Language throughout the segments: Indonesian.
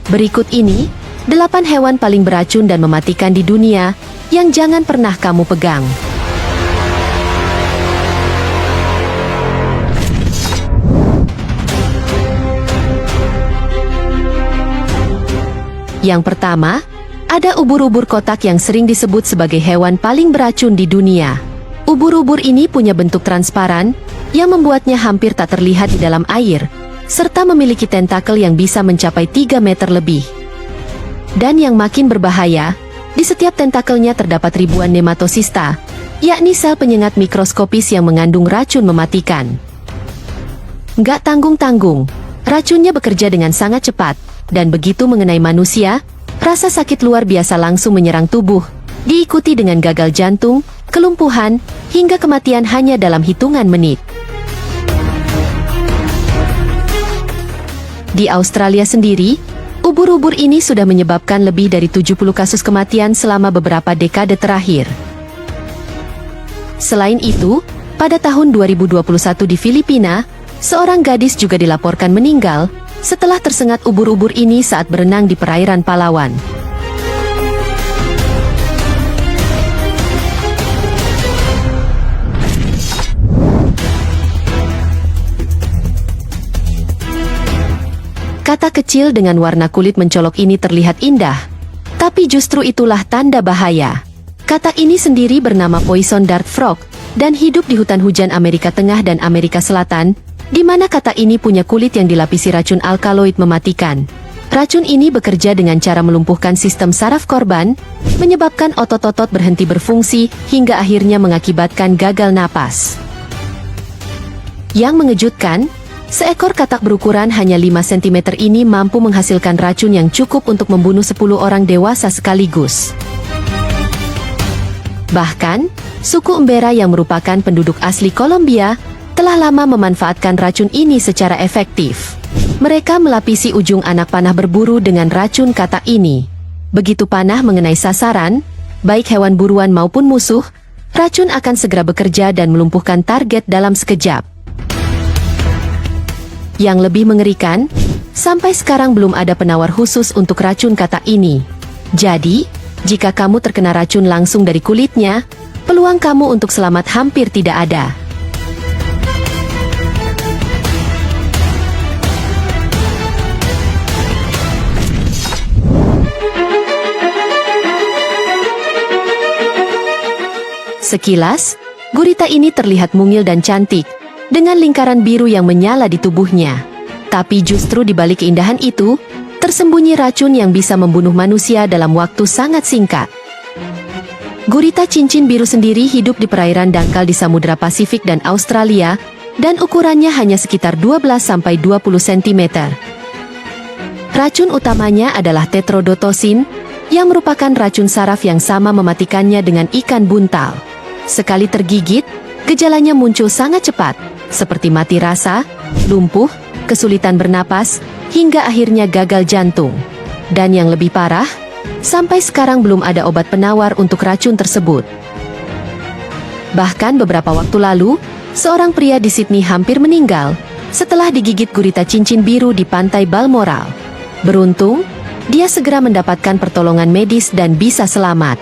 Berikut ini, 8 hewan paling beracun dan mematikan di dunia, yang jangan pernah kamu pegang. Yang pertama, ada ubur-ubur kotak yang sering disebut sebagai hewan paling beracun di dunia. Ubur-ubur ini punya bentuk transparan, yang membuatnya hampir tak terlihat di dalam air, serta memiliki tentakel yang bisa mencapai 3 meter lebih. Dan yang makin berbahaya, di setiap tentakelnya terdapat ribuan nematosista, yakni sel penyengat mikroskopis yang mengandung racun mematikan. Nggak tanggung-tanggung, racunnya bekerja dengan sangat cepat, dan begitu mengenai manusia, rasa sakit luar biasa langsung menyerang tubuh, diikuti dengan gagal jantung, kelumpuhan, hingga kematian hanya dalam hitungan menit. Di Australia sendiri, ubur-ubur ini sudah menyebabkan lebih dari 70 kasus kematian selama beberapa dekade terakhir. Selain itu, pada tahun 2021 di Filipina, seorang gadis juga dilaporkan meninggal setelah tersengat ubur-ubur ini saat berenang di perairan Palawan. Kata kecil dengan warna kulit mencolok ini terlihat indah, tapi justru itulah tanda bahaya. Kata ini sendiri bernama poison dart frog, dan hidup di hutan hujan Amerika Tengah dan Amerika Selatan, di mana kata ini punya kulit yang dilapisi racun alkaloid mematikan. Racun ini bekerja dengan cara melumpuhkan sistem saraf korban, menyebabkan otot-otot berhenti berfungsi, hingga akhirnya mengakibatkan gagal napas. Yang mengejutkan, seekor katak berukuran hanya 5 cm ini mampu menghasilkan racun yang cukup untuk membunuh 10 orang dewasa sekaligus. Bahkan, suku Embera yang merupakan penduduk asli Kolombia, telah lama memanfaatkan racun ini secara efektif. Mereka melapisi ujung anak panah berburu dengan racun katak ini. Begitu panah mengenai sasaran, baik hewan buruan maupun musuh, racun akan segera bekerja dan melumpuhkan target dalam sekejap. Yang lebih mengerikan, sampai sekarang belum ada penawar khusus untuk racun katak ini. Jadi, jika kamu terkena racun langsung dari kulitnya, peluang kamu untuk selamat hampir tidak ada. Sekilas, gurita ini terlihat mungil dan cantik, dengan lingkaran biru yang menyala di tubuhnya. Tapi justru di balik keindahan itu, tersembunyi racun yang bisa membunuh manusia dalam waktu sangat singkat. Gurita cincin biru sendiri hidup di perairan dangkal di Samudra Pasifik dan Australia, dan ukurannya hanya sekitar 12–20 cm. Racun utamanya adalah tetrodotosin, yang merupakan racun saraf yang sama mematikannya dengan ikan buntal. Sekali tergigit, gejalanya muncul sangat cepat, seperti mati rasa, lumpuh, kesulitan bernapas, hingga akhirnya gagal jantung. Dan yang lebih parah, sampai sekarang belum ada obat penawar untuk racun tersebut. Bahkan beberapa waktu lalu, seorang pria di Sydney hampir meninggal setelah digigit gurita cincin biru di pantai Balmoral. Beruntung, dia segera mendapatkan pertolongan medis dan bisa selamat.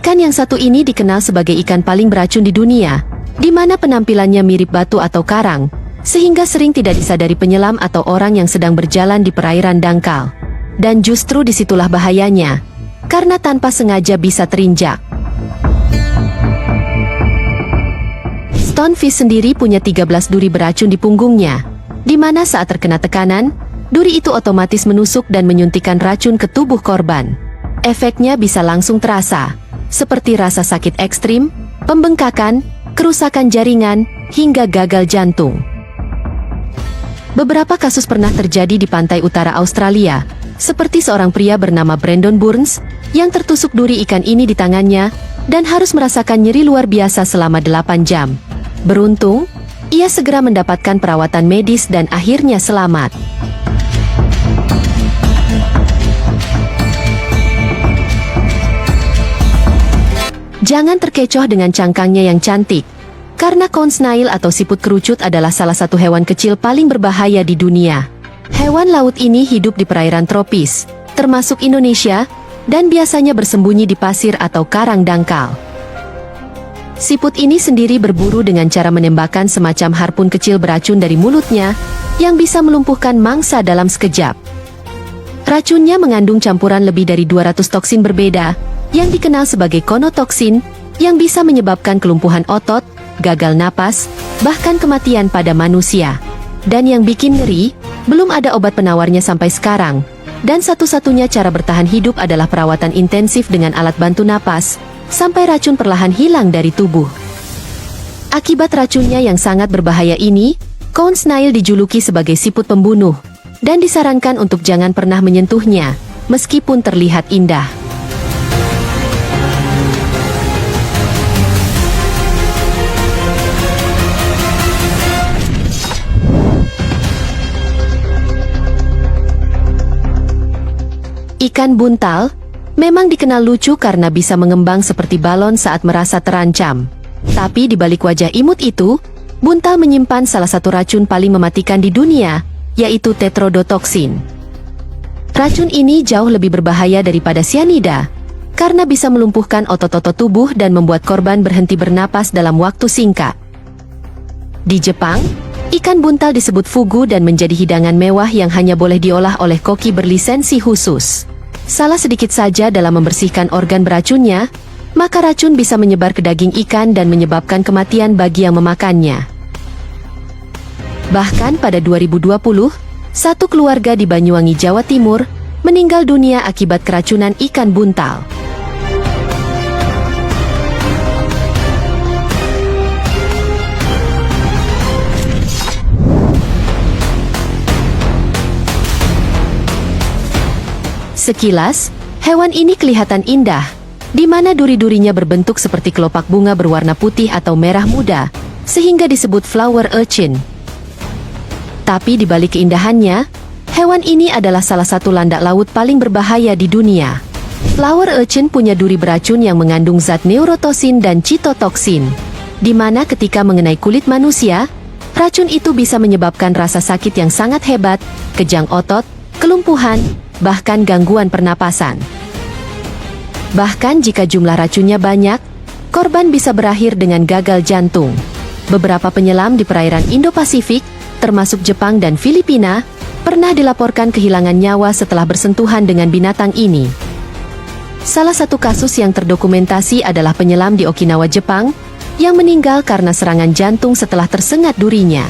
Ikan yang satu ini dikenal sebagai ikan paling beracun di dunia, di mana penampilannya mirip batu atau karang, sehingga sering tidak disadari penyelam atau orang yang sedang berjalan di perairan dangkal. Dan justru disitulah bahayanya, karena tanpa sengaja bisa terinjak. Stonefish sendiri punya 13 duri beracun di punggungnya, di mana saat terkena tekanan, duri itu otomatis menusuk dan menyuntikkan racun ke tubuh korban. Efeknya bisa langsung terasa, seperti rasa sakit ekstrim, pembengkakan, kerusakan jaringan, hingga gagal jantung. Beberapa kasus pernah terjadi di pantai utara Australia, seperti seorang pria bernama Brandon Burns, yang tertusuk duri ikan ini di tangannya, dan harus merasakan nyeri luar biasa selama 8 jam. Beruntung, ia segera mendapatkan perawatan medis dan akhirnya selamat. Jangan terkecoh dengan cangkangnya yang cantik, karena cone snail atau siput kerucut adalah salah satu hewan kecil paling berbahaya di dunia. Hewan laut ini hidup di perairan tropis, termasuk Indonesia, dan biasanya bersembunyi di pasir atau karang dangkal. Siput ini sendiri berburu dengan cara menembakkan semacam harpun kecil beracun dari mulutnya, yang bisa melumpuhkan mangsa dalam sekejap. Racunnya mengandung campuran lebih dari 200 toksin berbeda, yang dikenal sebagai konotoksin, yang bisa menyebabkan kelumpuhan otot, gagal napas, bahkan kematian pada manusia. Dan yang bikin ngeri, belum ada obat penawarnya sampai sekarang, dan satu-satunya cara bertahan hidup adalah perawatan intensif dengan alat bantu napas, sampai racun perlahan hilang dari tubuh. Akibat racunnya yang sangat berbahaya ini, cone snail dijuluki sebagai siput pembunuh, dan disarankan untuk jangan pernah menyentuhnya, meskipun terlihat indah. Ikan buntal memang dikenal lucu karena bisa mengembang seperti balon saat merasa terancam. Tapi di balik wajah imut itu, buntal menyimpan salah satu racun paling mematikan di dunia, yaitu tetrodotoksin. Racun ini jauh lebih berbahaya daripada sianida, karena bisa melumpuhkan otot-otot tubuh dan membuat korban berhenti bernapas dalam waktu singkat. Di Jepang, ikan buntal disebut fugu dan menjadi hidangan mewah yang hanya boleh diolah oleh koki berlisensi khusus. Salah sedikit saja dalam membersihkan organ beracunnya, maka racun bisa menyebar ke daging ikan dan menyebabkan kematian bagi yang memakannya. Bahkan pada 2020, satu keluarga di Banyuwangi, Jawa Timur, meninggal dunia akibat keracunan ikan buntal. Sekilas, hewan ini kelihatan indah, di mana duri-durinya berbentuk seperti kelopak bunga berwarna putih atau merah muda, sehingga disebut flower urchin. Tapi di balik keindahannya, hewan ini adalah salah satu landak laut paling berbahaya di dunia. Flower urchin punya duri beracun yang mengandung zat neurotosin dan citotoksin, di mana ketika mengenai kulit manusia, racun itu bisa menyebabkan rasa sakit yang sangat hebat, kejang otot, kelumpuhan, bahkan gangguan pernapasan. Bahkan jika jumlah racunnya banyak, korban bisa berakhir dengan gagal jantung. Beberapa penyelam di perairan Indo-Pasifik, termasuk Jepang dan Filipina, pernah dilaporkan kehilangan nyawa setelah bersentuhan dengan binatang ini. Salah satu kasus yang terdokumentasi adalah penyelam di Okinawa, Jepang, yang meninggal karena serangan jantung setelah tersengat durinya.